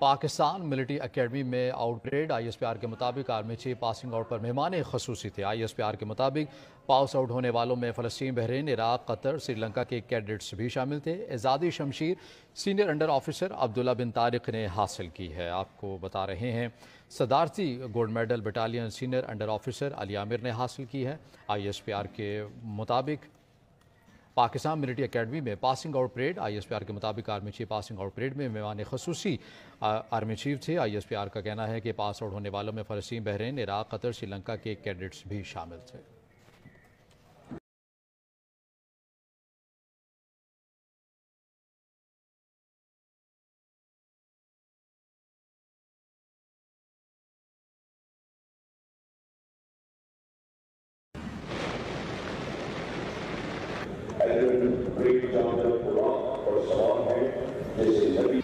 Pakistan मलट्री academy में out parade ISPR के मुताबिक आर्मी चीफ पासिंग आउट पर मेहमान खसूसी थे। ISPR के मुताबिक पास आउट होने वालों में फ़लस्तीन, बहरीन, इराक, कतर, श्रीलंका के कैडेट्स भी शामिल थे। एजादी शमशीर senior under officer Abdullah bin Tariq ने हासिल की है। आपको बता रहे हैं सदारती gold medal battalion senior under officer Ali Amir ने हासिल की है। ISPR के मुताबिक पाकिस्तान मिलिट्री अकेडमी में पासिंग आउट परेड ISPR के मुताबिक army chief passing out parade में मेहमान खसूसी आर्मी चीफ थे। ISPR का कहना है कि पास आउट होने वालों में फ़लस्तीन, बहरीन, इराक, कतर, श्रीलंका के कैडेट्स भी शामिल थे। और सवाल है जैसे नबी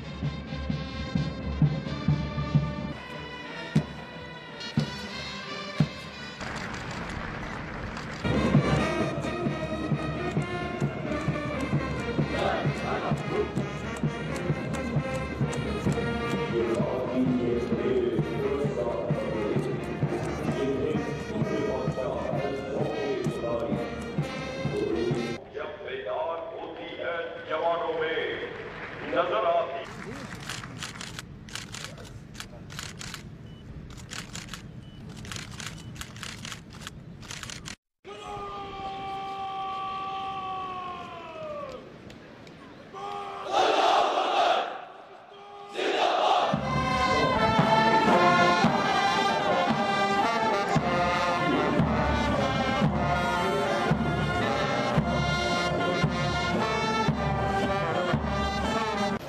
नजर आती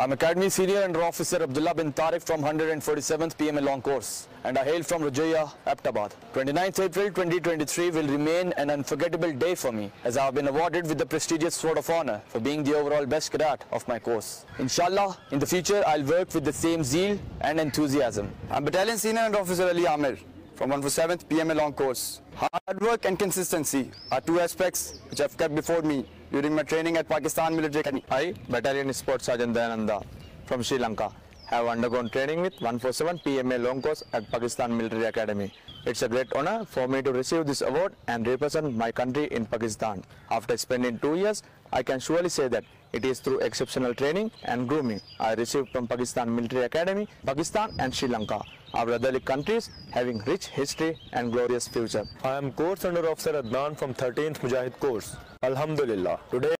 I'm Academy Senior Under Officer Abdullah bin Tariq from 147th PMA Long Course, and I hail from Rajaya, Aptabad. 29th April 2023 will remain an unforgettable day for me, as I have been awarded with the prestigious Sword of Honor for being the overall best cadet of my course. Inshallah, in the future, I'll work with the same zeal and enthusiasm. I'm Battalion Senior Under Officer Ali Amir from 147th PMA Long Course. Hard work and consistency are two aspects which I've kept before me during my training at Pakistan Military Academy. I, Battalion Sports Sergeant Dayananda from Sri Lanka, have undergone training with 147 PMA Long Course at Pakistan Military Academy. It's a great honor for me to receive this award and represent my country in Pakistan. After spending 2 years, I can surely say that it is through exceptional training and grooming I received from Pakistan Military Academy, Pakistan and Sri Lanka, our brotherly countries having rich history and glorious future. I am Course Under Officer Adnan from 13th Mujahid Course. Alhamdulillah. Today